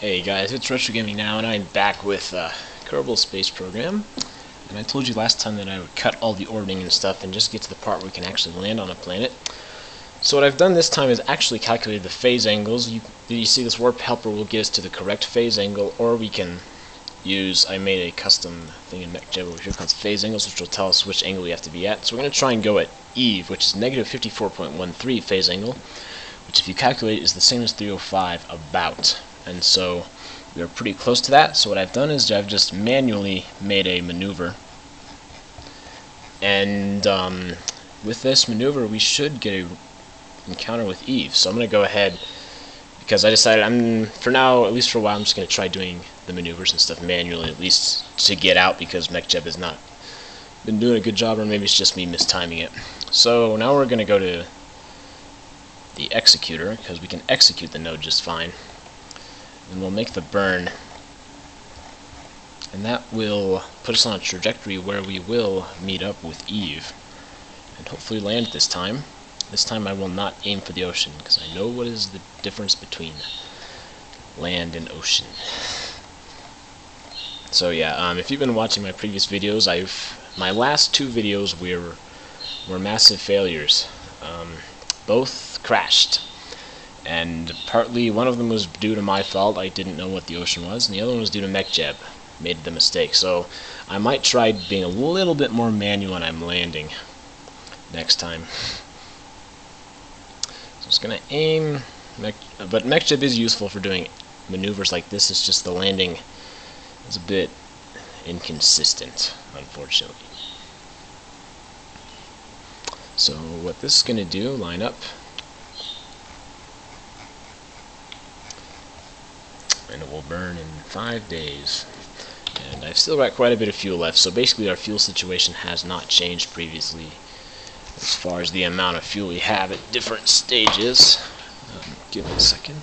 Hey guys, it's RetroGamingNow, and I'm back with Kerbal Space Program. And I told you last time that I would cut all the orbiting and stuff and just get to the part where we can actually land on a planet. So what I've done this time is actually calculated the phase angles. You see this warp helper will get us to the correct phase angle, or we can use, I made a custom thing in MechJeb over here called phase angles, which will tell us which angle we have to be at. So we're going to try and go at Eve, which is negative 54.13 phase angle, which if you calculate is the same as 305 about. And so we are pretty close to that. So what I've done is I've just manually made a maneuver, and with this maneuver we should get an encounter with Eve. So I'm going to go ahead, because I decided for now, at least for a while, I'm just going to try doing the maneuvers and stuff manually, at least to get out, because MechJeb has not been doing a good job, or maybe it's just me mistiming it. So now we're going to go to the executor, because we can execute the node just fine. And we'll make the burn, and that will put us on a trajectory where we will meet up with Eve and hopefully land this time. This time I will not aim for the ocean, because I know what is the difference between land and ocean. So yeah, if you've been watching my previous videos, my last two videos were massive failures. Both crashed. And partly, one of them was due to my fault, I didn't know what the ocean was, and the other one was due to MechJeb, made the mistake. So I might try being a little bit more manual when I'm landing next time. So I'm just going to aim, but MechJeb is useful for doing maneuvers like this. It's just the landing is a bit inconsistent, unfortunately. So what this is going to do, line up, and it will burn in 5 days. And I've still got quite a bit of fuel left, so basically our fuel situation has not changed previously as far as the amount of fuel we have at different stages. Give me a second.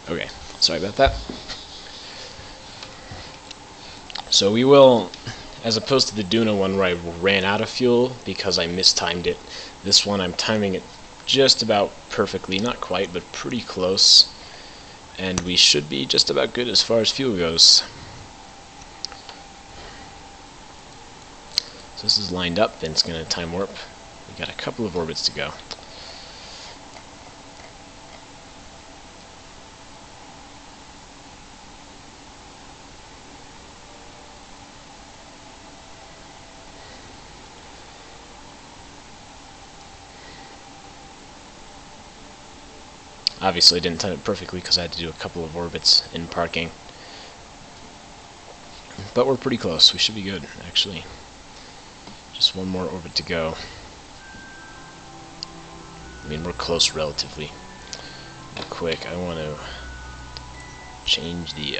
Okay, sorry about that. So we will, as opposed to the Duna one where I ran out of fuel because I mistimed it, this one I'm timing it just about perfectly, not quite, but pretty close, and we should be just about good as far as fuel goes. So this is lined up, and it's going to time warp. We got a couple of orbits to go. Obviously I didn't time it perfectly because I had to do a couple of orbits in parking. But we're pretty close. We should be good, actually. Just one more orbit to go. I mean, we're close relatively. Real quick, I want to change the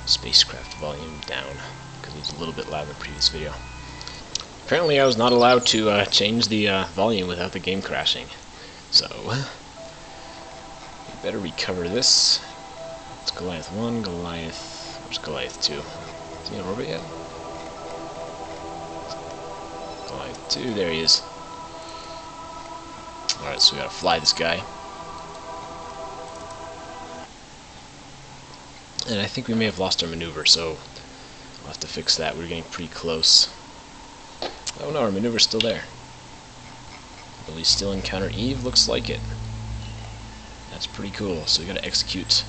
spacecraft volume down, because it was a little bit loud in the previous video. Apparently I was not allowed to change the volume without the game crashing. So, we better recover this. It's Goliath 1, Goliath... where's Goliath 2? Is he in orbit yet? Goliath 2, there he is. Alright, so we gotta fly this guy. And I think we may have lost our maneuver, so we'll have to fix that. We're getting pretty close. Oh no, our maneuver's still there. Will we still encounter Eve? Looks like it. That's pretty cool. So we gotta execute.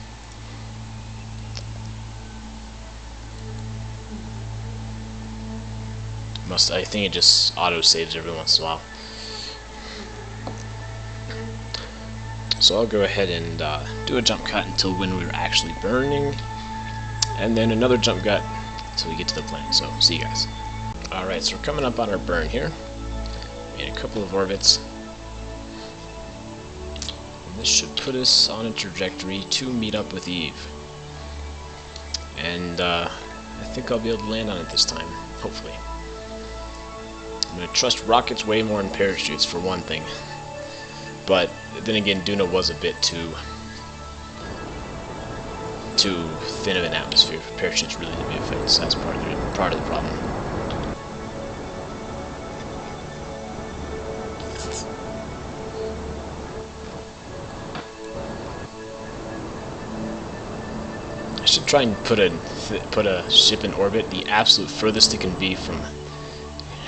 I think it just auto saves every once in a while. So I'll go ahead and do a jump cut until when we're actually burning, and then another jump cut until we get to the planet. So see you guys. Alright, so we're coming up on our burn here. Made a couple of orbits. And this should put us on a trajectory to meet up with Eve. And I think I'll be able to land on it this time, hopefully. I'm going to trust rockets way more than parachutes for one thing. But then again, Duna was a bit too thin of an atmosphere for parachutes really to be effective. So that's part of the problem. I should try and put a ship in orbit the absolute furthest it can be from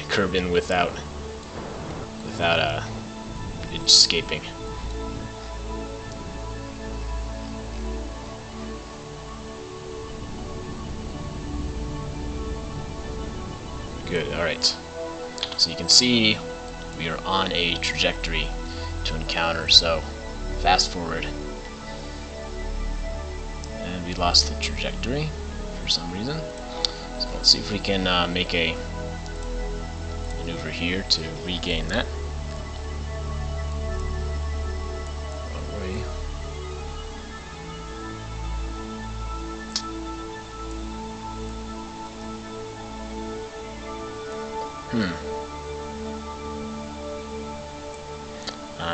Kerbin without it escaping. Good. All right. So you can see we are on a trajectory to encounter. So fast forward. And we lost the trajectory for some reason. So let's see if we can make a maneuver here to regain that. Wrong way.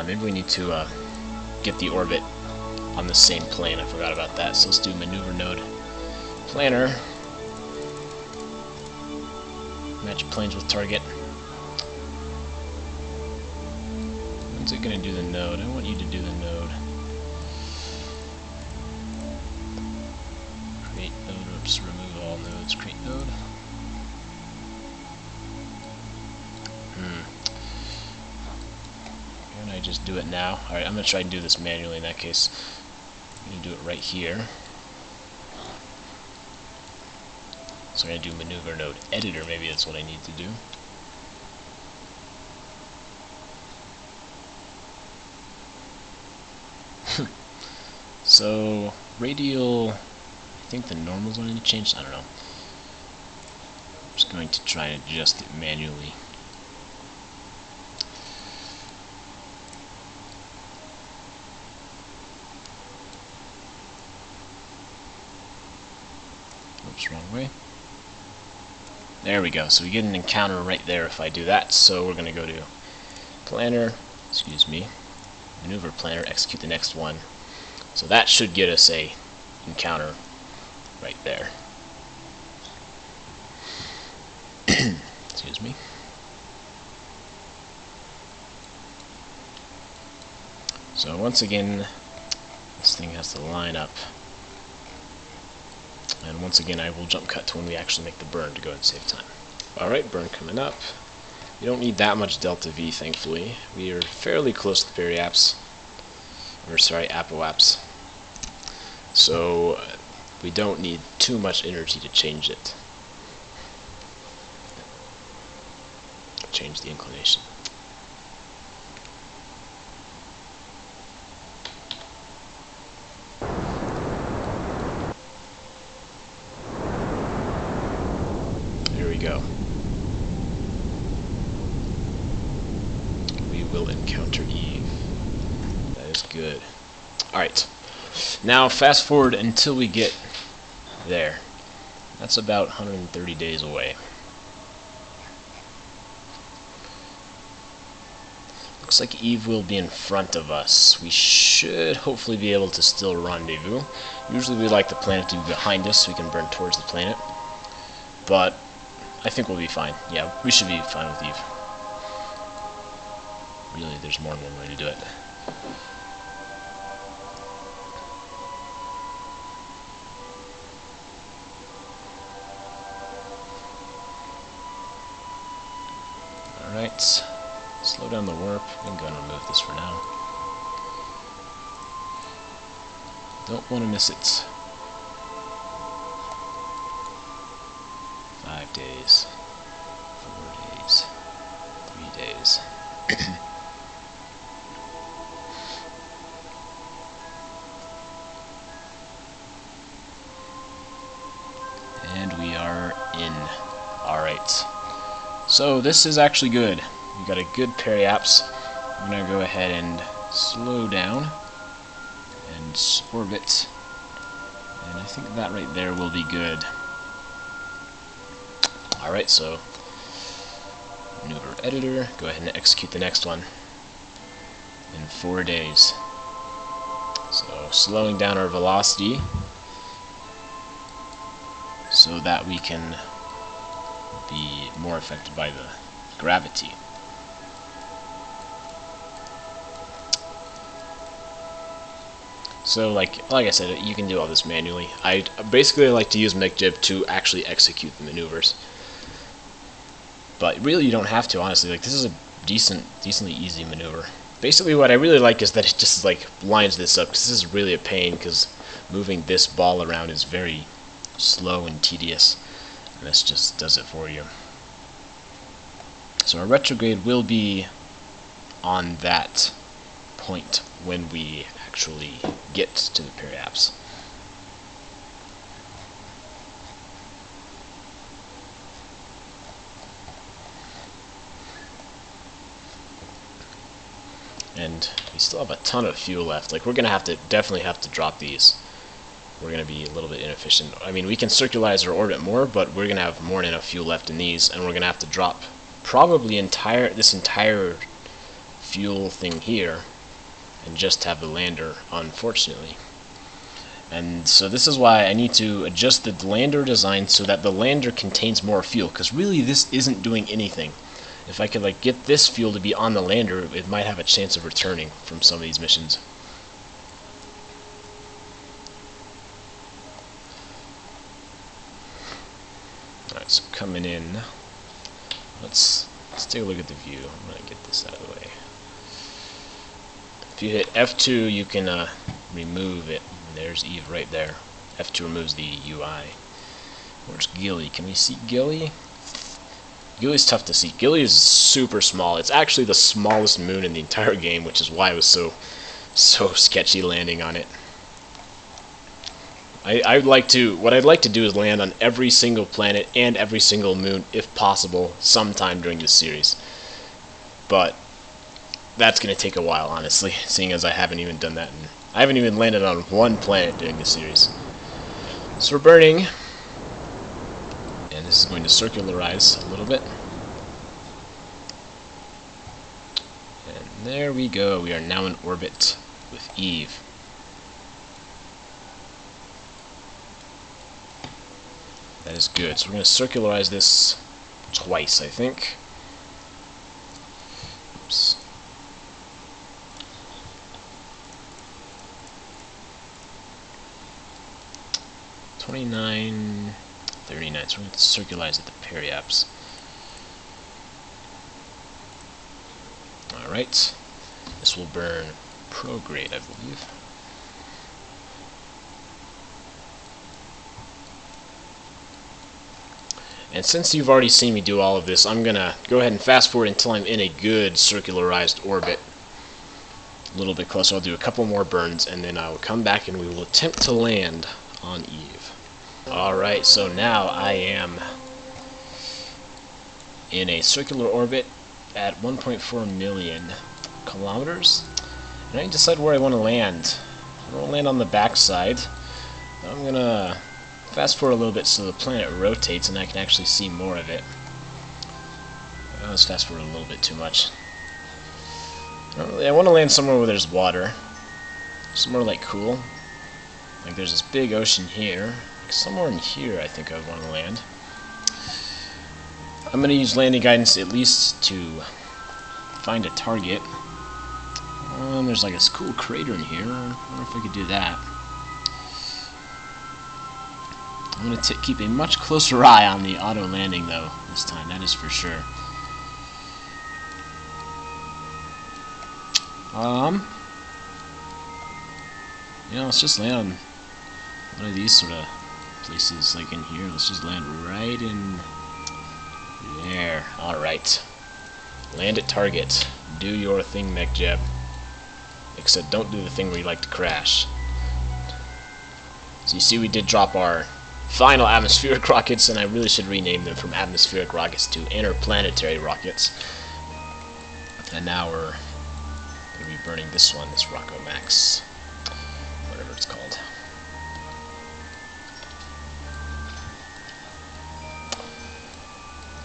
Maybe we need to get the orbit on the same plane. I forgot about that. So let's do maneuver node planner. Match planes with target. When's it going to do the node? I want you to do the node. Create node. Oops, remove all nodes. Create node. Can I just do it now? Alright, I'm going to try and do this manually in that case. I'm going to do it right here. So I'm going to do maneuver node editor. Maybe that's what I need to do. So radial, I think the normal's going to change. I don't know. I'm just going to try and adjust it manually. Oops, wrong way. There we go. So we get an encounter right there if I do that. So we're going to go to planner, maneuver planner, execute the next one. So that should get us a encounter right there. Excuse me. So once again, this thing has to line up. And once again, I will jump cut to when we actually make the burn to go and save time. Alright, burn coming up. We don't need that much delta V, thankfully. We are fairly close to the periapse. Or sorry, apoapse. So we don't need too much energy to change it. Change the inclination. There we go. We will encounter Eve. That is good. Alright. Now fast forward until we get there. That's about 130 days away. Looks like Eve will be in front of us. We should hopefully be able to still rendezvous. Usually we like the planet to be behind us so we can burn towards the planet. But I think we'll be fine. Yeah, we should be fine with Eve. Really, there's more than one way to do it. Alright, slow down the warp. I'm going to remove this for now. Don't want to miss it. 5 days, 4 days, 3 days. And we are in. Alright. So this is actually good. We've got a good periapse. I'm going to go ahead and slow down and orbit. And I think that right there will be good. Alright, so maneuver editor, go ahead and execute the next one in 4 days. So slowing down our velocity so that we can be more affected by the gravity. So like I said, you can do all this manually. I basically like to use MechJib to actually execute the maneuvers. But really you don't have to, honestly. Like, this is a decently easy maneuver. Basically what I really like is that it just like lines this up, because this is really a pain, because moving this ball around is very slow and tedious, and this just does it for you. So our retrograde will be on that point when we actually get to the periapse. And we still have a ton of fuel left. Like, we're gonna definitely have to drop these. We're gonna be a little bit inefficient. I mean, we can circularize our orbit more, but we're gonna have more than enough fuel left in these, and we're gonna have to drop probably this entire fuel thing here and just have the lander, unfortunately. And so this is why I need to adjust the lander design so that the lander contains more fuel, because really this isn't doing anything. If I could like get this fuel to be on the lander, it might have a chance of returning from some of these missions. Alright, so coming in, let's take a look at the view. I'm going to get this out of the way. If you hit F2, you can remove it. There's Eve right there. F2 removes the UI. Where's Gilly? Can we see Gilly? Gilly's tough to see. Gilly is super small. It's actually the smallest moon in the entire game, which is why it was so sketchy landing on it. What I'd like to do is land on every single planet and every single moon, if possible, sometime during this series. But that's going to take a while, honestly, seeing as I haven't even done that. And I haven't even landed on one planet during this series. So we're burning. And this is going to circularize a little bit. And there we go. We are now in orbit with Eve. That is good. So we're going to circularize this twice, I think. Oops. $29.39. So we're going to circularize at the periapse. Alright. This will burn prograde, I believe. And since you've already seen me do all of this, I'm going to go ahead and fast forward until I'm in a good circularized orbit. A little bit closer. I'll do a couple more burns, and then I'll come back and we will attempt to land on Eve. Alright, so now I am in a circular orbit at 1.4 million kilometers. And I decide where I want to land. I want to land on the backside. I'm going to fast forward a little bit so the planet rotates and I can actually see more of it. Let's fast forward a little bit too much. I want to land somewhere where there's water. Somewhere like cool. Like there's this big ocean here. Like somewhere in here I think I would want to land. I'm going to use landing guidance at least to find a target. There's like a cool crater in here. I wonder if I could do that. I'm going to keep a much closer eye on the auto landing though this time, that is for sure. You know, let's just land on one of these sort of places like in here. Let's just land right in there. Alright. Land at target. Do your thing, MechJib. Except don't do the thing where you like to crash. So you see we did drop our final atmospheric rockets, and I really should rename them from atmospheric rockets to interplanetary rockets. And now we're going to be burning this one, this Rocco Max, whatever it's called.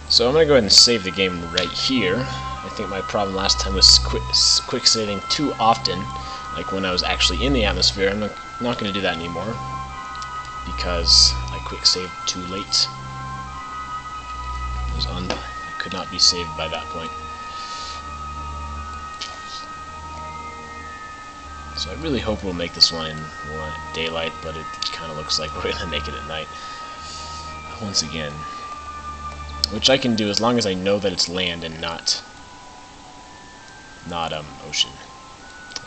So I'm going to go ahead and save the game right here. I think my problem last time was quick saving too often, like when I was actually in the atmosphere. I'm not going to do that anymore, because I quick saved too late. It could not be saved by that point. So I really hope we'll make this one in daylight, but it kind of looks like we're going to make it at night. Once again. Which I can do as long as I know that it's land and not ocean.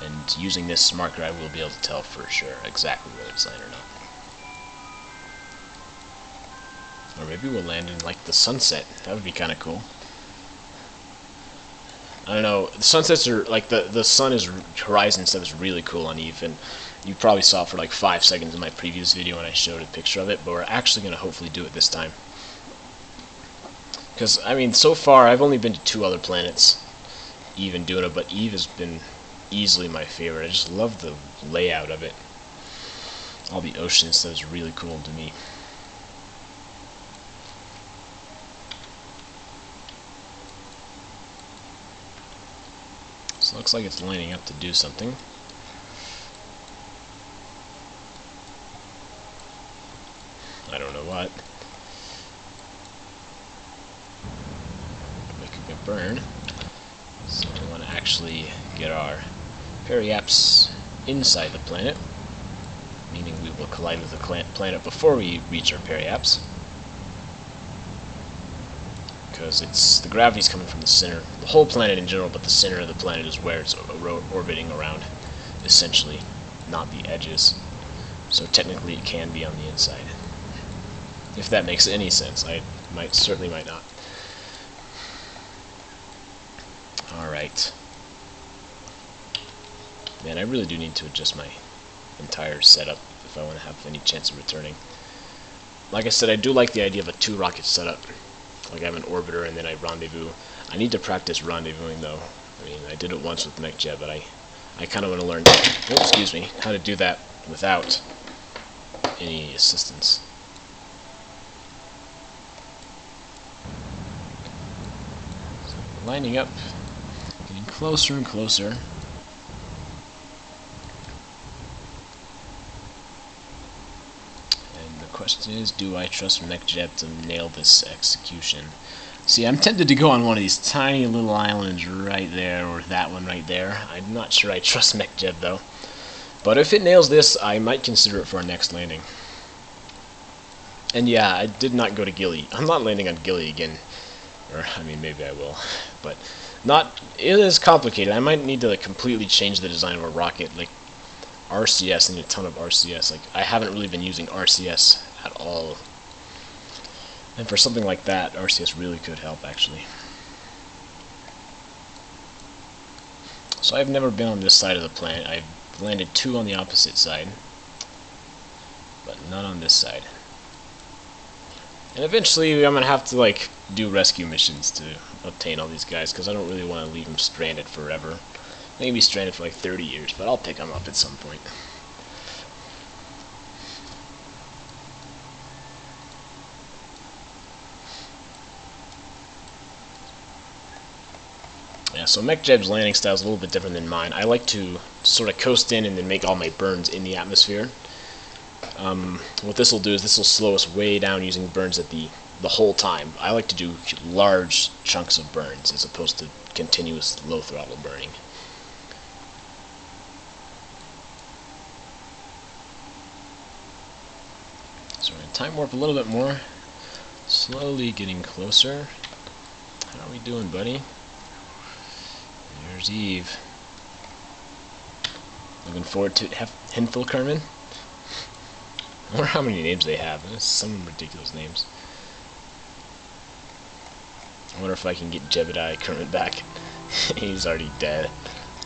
And using this marker, I will be able to tell for sure exactly whether it's land or not. Or maybe we'll land in, like, the sunset. That would be kind of cool. I don't know. The sunsets are, like, the sun is horizon stuff is really cool on Eve, and you probably saw it for, like, 5 seconds in my previous video when I showed a picture of it, but we're actually going to hopefully do it this time. Because, I mean, so far, I've only been to 2 other planets, Eve and Duna, but Eve has been easily my favorite. I just love the layout of it. All the ocean stuff is really cool to me. So it looks like it's lining up to do something. I don't know what. Make a good burn. So we want to actually get our periaps inside the planet, meaning we will collide with the planet before we reach our periaps, because the gravity's coming from the center, the whole planet in general, but the center of the planet is where it's orbiting around, essentially, not the edges. So technically it can be on the inside. If that makes any sense. I certainly might not. Alright. Man, I really do need to adjust my entire setup if I want to have any chance of returning. Like I said, I do like the idea of a 2-rocket setup. Like I have an orbiter and then I rendezvous. I need to practice rendezvousing though. I mean, I did it once with MechJeb, but I kind of want to learn, excuse me, how to do that without any assistance. So, lining up, getting closer and closer. The question is, do I trust MechJeb to nail this execution? See, I'm tempted to go on one of these tiny little islands right there, or that one right there. I'm not sure I trust MechJeb though. But if it nails this, I might consider it for our next landing. And yeah, I did not go to Gilly. I'm not landing on Gilly again. Or, I mean, maybe I will. But it is complicated. I might need to like, completely change the design of a rocket. Like, RCS, I need a ton of RCS. Like, I haven't really been using RCS at all. And for something like that, RCS really could help, actually. So I've never been on this side of the planet. I've landed 2 on the opposite side, but none on this side. And eventually I'm going to have to, like, do rescue missions to obtain all these guys, because I don't really want to leave them stranded forever. They can be stranded for like 30 years, but I'll pick them up at some point. Yeah, so MechJeb's landing style is a little bit different than mine. I like to sort of coast in and then make all my burns in the atmosphere. What this will do is this will slow us way down using burns at the whole time. I like to do large chunks of burns as opposed to continuous low throttle burning. So we're going to time warp a little bit more. Slowly getting closer. How are we doing, buddy? There's Eve. Looking forward to Hinful Kerman. I wonder how many names they have. There's some ridiculous names. I wonder if I can get Jebediah Kermit back. He's already dead.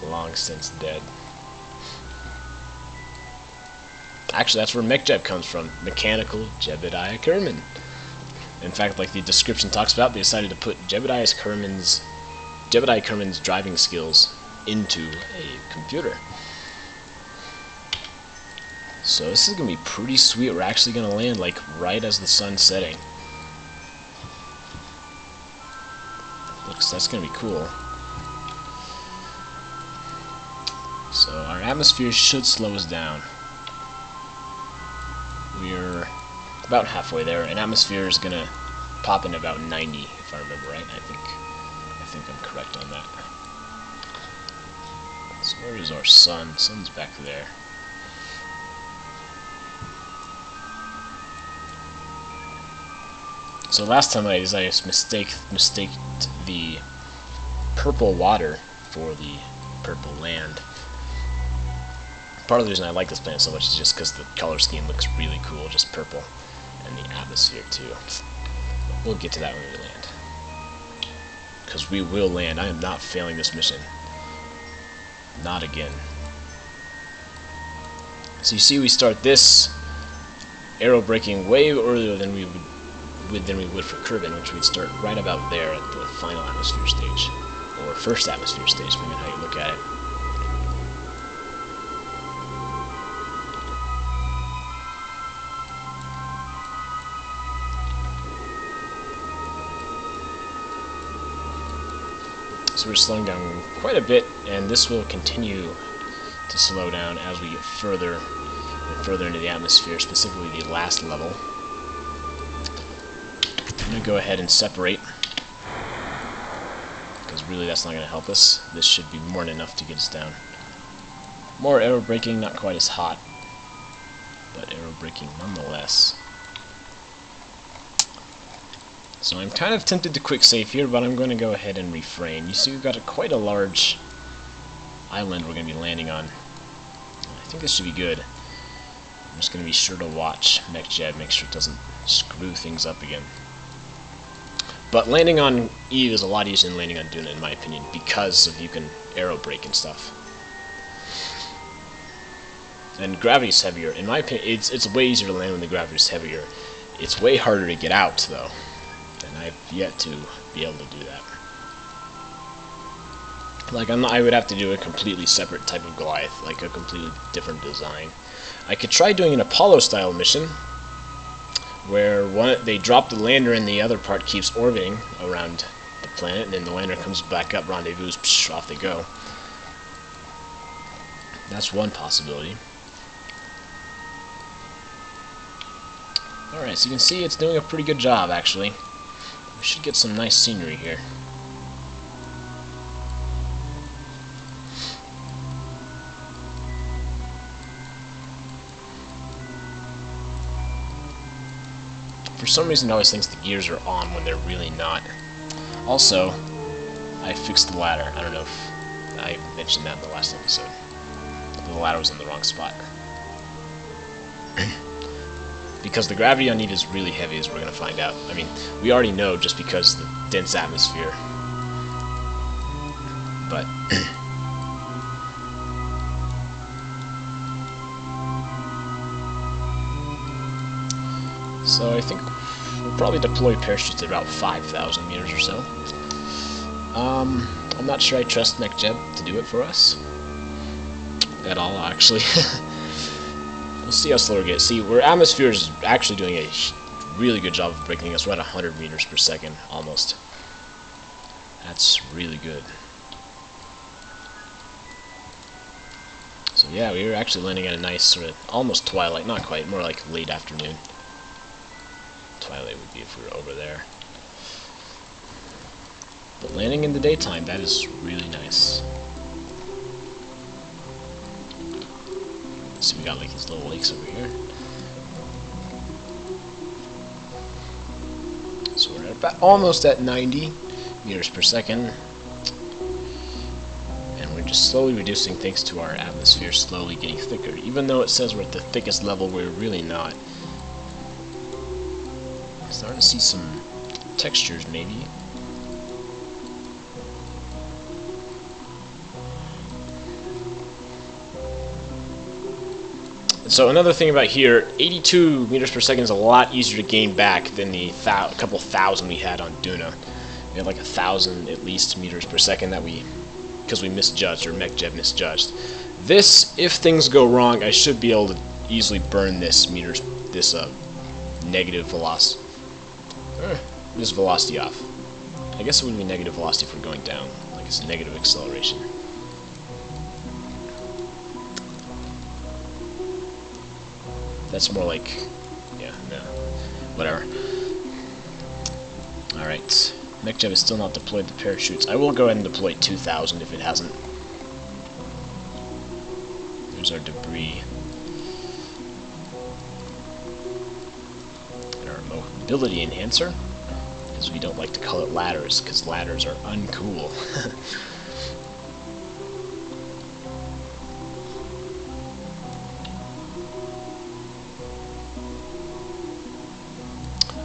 Long since dead. Actually, that's where MechJeb comes from. Mechanical Jebediah Kerman. In fact, like the description talks about, they decided to put Jebediah Kerman's driving skills into a computer. So this is going to be pretty sweet. We're actually going to land like right as the sun's setting. That's going to be cool. So our atmosphere should slow us down. We're about halfway there, and atmosphere is going to pop in about 90, if I remember right. I think I'm correct on that. So Where is our sun? Sun's back there. So last time I mistaked the purple water for the purple land. Part of the reason I like this planet so much is just because the color scheme looks really cool, just purple, and the atmosphere too. But we'll get to that when we land. Because we will land. I am not failing this mission. Not again. So you see we start this arrow braking way earlier than we would for Kerbal, which we'd start right about there at the final atmosphere stage. Or first atmosphere stage, depending on how you look at it. So we're slowing down quite a bit, and this will continue to slow down as we get further and further into the atmosphere, specifically the last level. I'm going to go ahead and separate, because really that's not going to help us. This should be more than enough to get us down. More arrow braking, not quite as hot, but arrow braking nonetheless. So I'm kind of tempted to quick save here, but I'm going to go ahead and refrain. You see we've got quite a large island we're going to be landing on. I think this should be good. I'm just going to be sure to watch MechJeb, make sure it doesn't screw things up again. But landing on Eve is a lot easier than landing on Duna, in my opinion, because of you can arrow brake and stuff. And gravity's heavier. In my opinion, it's way easier to land when the gravity's heavier. It's way harder to get out, though. And I've yet to be able to do that. Like, I would have to do a completely separate type of Goliath, like a completely different design. I could try doing an Apollo-style mission, where they drop the lander and the other part keeps orbiting around the planet, and then the lander comes back up, rendezvous, psh, off they go. That's one possibility. Alright, so you can see it's doing a pretty good job, actually. We should get some nice scenery here. For some reason, it always thinks the gears are on when they're really not. Also, I fixed the ladder. I don't know if I mentioned that in the last episode. The ladder was in the wrong spot. Because the gravity on Eve is really heavy, as we're going to find out. I mean, we already know just because of the dense atmosphere. But so I think we'll probably deploy parachutes at about 5,000 meters or so. I'm not sure I trust MechJeb to do it for us. At all, actually. We'll see how slow we get. See, our atmosphere is actually doing a really good job of braking us. We're at 100 meters per second, almost. That's really good. So yeah, we were actually landing at a nice sort of almost twilight, not quite, more like late afternoon. Twilight would be if we were over there. But landing in the daytime, that is really nice. So we got like these little lakes over here. So we're at about almost at 90 meters per second. And we're just slowly reducing thanks to our atmosphere slowly getting thicker. Even though it says we're at the thickest level, we're really not. Starting to see some textures, maybe. So another thing about here, 82 meters per second is a lot easier to gain back than the couple thousand we had on Duna. We had like 1,000 at least meters per second that because we misjudged, or MechJeb misjudged. This, if things go wrong, I should be able to easily burn this negative velocity. This velocity off. I guess it wouldn't be negative velocity if we're going down, like it's negative acceleration. That's more like, yeah, no, whatever. Alright, MechJeb has still not deployed the parachutes. I will go ahead and deploy 2,000 if it hasn't. Here's our debris. And our mobility enhancer, because we don't like to call it ladders, because ladders are uncool.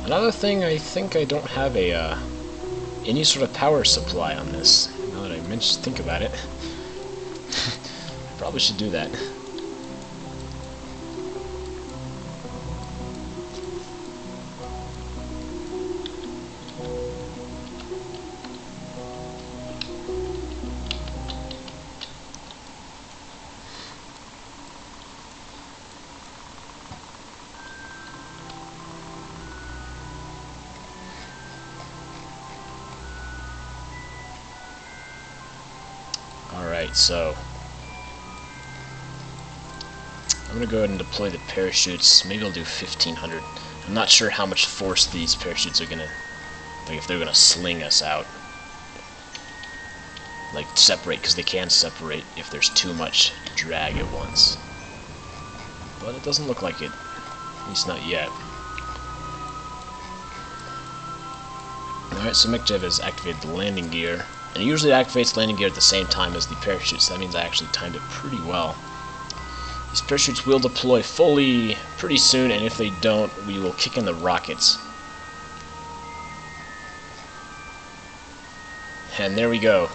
Another thing, I think I don't have a any sort of power supply on this. Now that I think about it, I probably should do that. Alright, so I'm going to go ahead and deploy the parachutes. Maybe I'll do 1500. I'm not sure how much force these parachutes are going to, like if they're going to sling us out. Like separate, because they can separate if there's too much drag at once. But it doesn't look like it, at least not yet. Alright, so MechJev has activated the landing gear. And it usually activates landing gear at the same time as the parachutes. That means I actually timed it pretty well. These parachutes will deploy fully pretty soon, and if they don't, we will kick in the rockets. And there we go.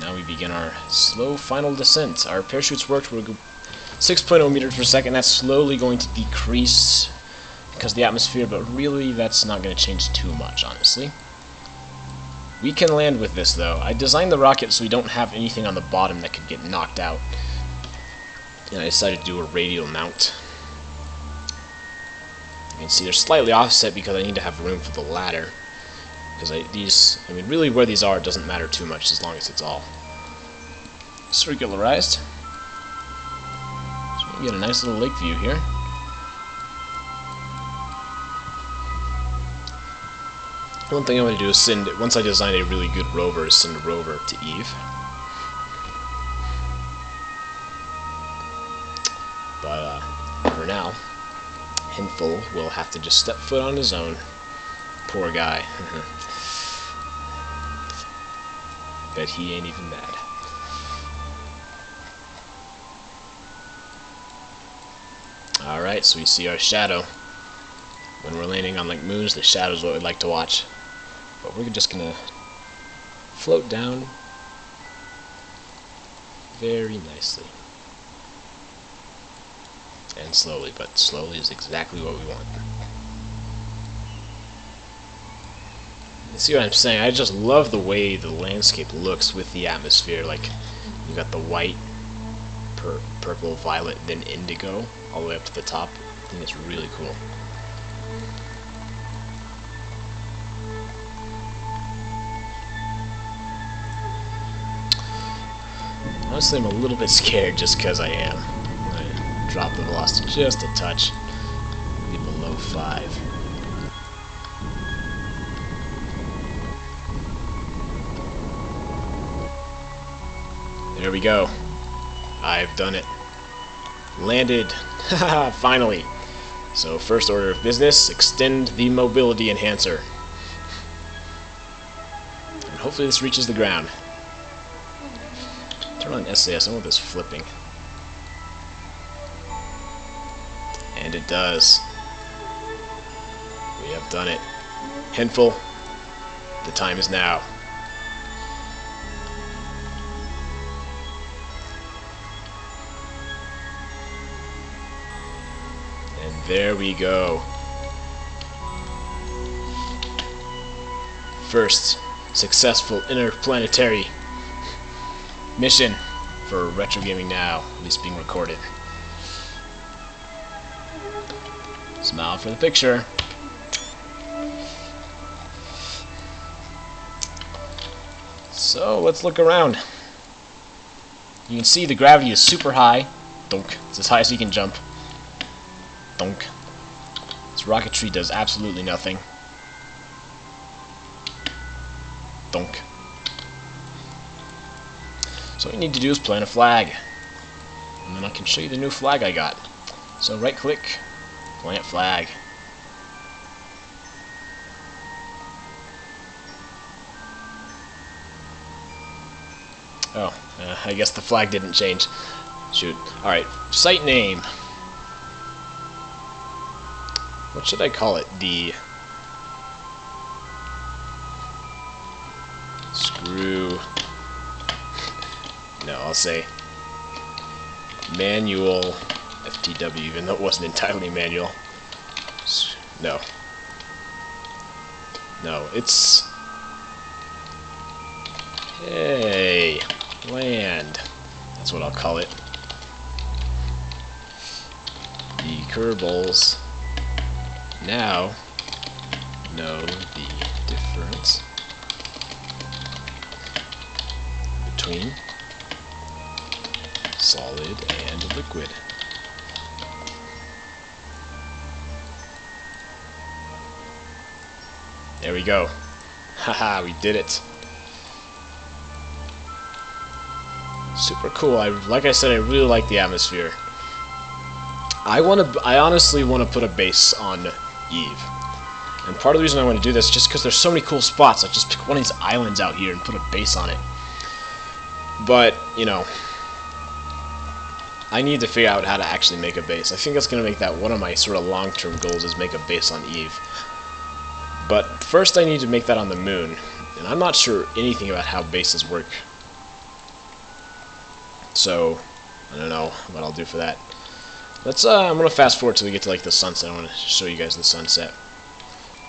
Now we begin our slow final descent. Our parachutes worked. We're 6.0 meters per second. That's slowly going to decrease because of the atmosphere, but really that's not going to change too much, honestly. We can land with this, though. I designed the rocket so we don't have anything on the bottom that could get knocked out. And I decided to do a radial mount. You can see they're slightly offset because I need to have room for the ladder. Because I mean, really where these are, it doesn't matter too much as long as it's all circularized. So we can get a nice little lake view here. One thing I'm going to do is send, once I design a really good rover, is send a rover to Eve. But for now, Hinful will have to just step foot on his own. Poor guy. Bet he ain't even mad. Alright, so we see our shadow. When we're landing on like moons, the shadow is what we like to watch. But we're just gonna float down very nicely. And slowly, but slowly is exactly what we want. You see what I'm saying? I just love the way the landscape looks with the atmosphere. Like, you got the white, purple, violet, then indigo, all the way up to the top. I think it's really cool. Honestly, I'm a little bit scared just because I am. I dropped the velocity just a touch. Be below 5. There we go. I've done it. Landed. Haha, finally. So, first order of business, extend the mobility enhancer. And hopefully this reaches the ground. Turn on SAS, I want this flipping. And it does. We have done it. Hinful, the time is now. And there we go. First successful interplanetary mission for RetroGamingNow, at least being recorded. Smile for the picture. So let's look around. You can see the gravity is super high. Donk. It's as high as you can jump. Donk. This rocketry does absolutely nothing. Donk. So what you need to do is plant a flag. And then I can show you the new flag I got. So right click, plant flag. Oh, I guess the flag didn't change. Shoot. Alright, site name. What should I call it? The screw. No, I'll say manual FTW, even though it wasn't entirely manual. No. No, it's... Hey, land. That's what I'll call it. The Kerbals now know the difference between solid and liquid. There we go. Haha, we did it. Super cool. Like I said, I really like the atmosphere. I honestly want to put a base on Eve. And part of the reason I want to do this is just because there's so many cool spots. I just pick one of these islands out here and put a base on it. But, you know, I need to figure out how to actually make a base. I think that's going to make that one of my sort of long-term goals, is make a base on Eve. But first I need to make that on the moon. And I'm not sure anything about how bases work. So, I don't know what I'll do for that. Let's, I'm going to fast forward till we get to, like, the sunset. I want to show you guys the sunset.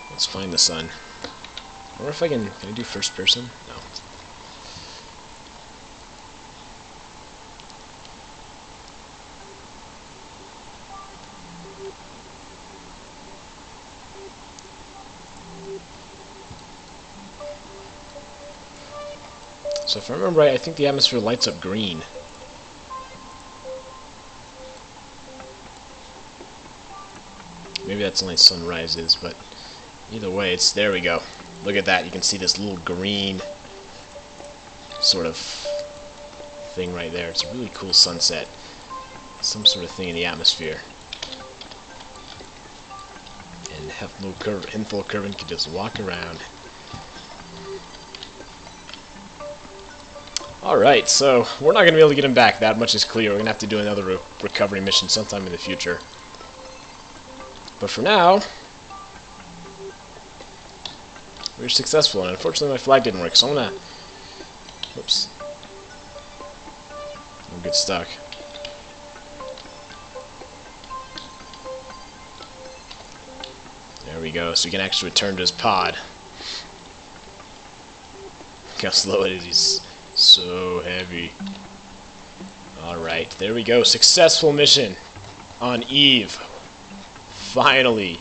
Let's find the sun. I wonder if can I do first person? No. So if I remember right, I think the atmosphere lights up green. Maybe that's only sunrises, but either way, it's there we go. Look at that, you can see this little green sort of thing right there. It's a really cool sunset. Some sort of thing in the atmosphere. And have no handful of Kerbal can just walk around. Alright, so we're not going to be able to get him back, that much is clear. We're going to have to do another recovery mission sometime in the future. But for now, we're successful, and unfortunately my flag didn't work, so I'm going to... Whoops. I'll get stuck. There we go, so we can actually return to his pod. Look how slow it is, he's so heavy. Alright, there we go, successful mission on Eve. Finally.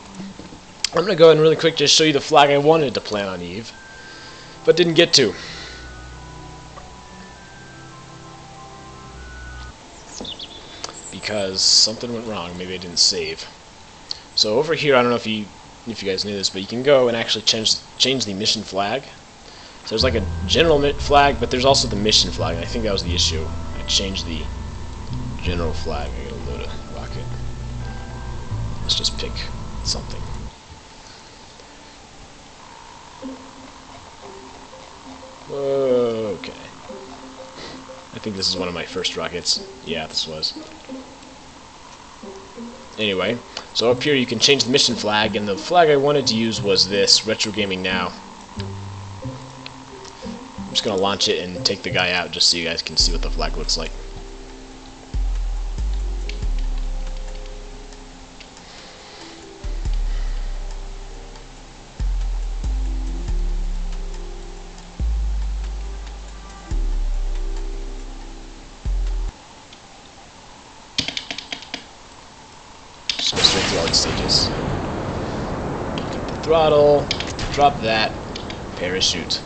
I'm going to go ahead and really quick just show you the flag I wanted to plant on Eve, but didn't get to. Because something went wrong. Maybe I didn't save. So over here, I don't know if you guys knew this, but you can go and actually change the mission flag. So there's like a general flag, but there's also the mission flag, and I think that was the issue. I changed the general flag. I gotta load a rocket. Let's just pick something. Okay. I think this is one of my first rockets. Yeah, this was. Anyway, so up here you can change the mission flag, and the flag I wanted to use was this, RetroGamingNow. I'm just going to launch it and take the guy out just so you guys can see what the flag looks like. Just go straight through all the stages. Cut the throttle, drop that, parachute.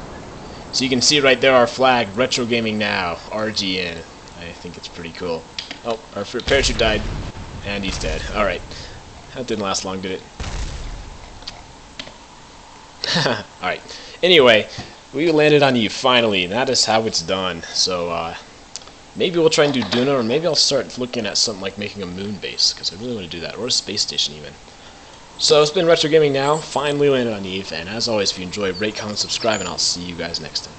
So you can see right there our flag, RetroGamingNow, RGN. I think it's pretty cool. Oh, our parachute died, and he's dead. Alright, that didn't last long, did it? Alright, anyway, we landed on Eve finally, and that is how it's done. So, Maybe we'll try and do Duna, or maybe I'll start looking at something like making a moon base, because I really want to do that, or a space station even. So it's been Retro Gaming Now, finally landed on Eve, and as always, if you enjoy, rate, comment, subscribe, and I'll see you guys next time.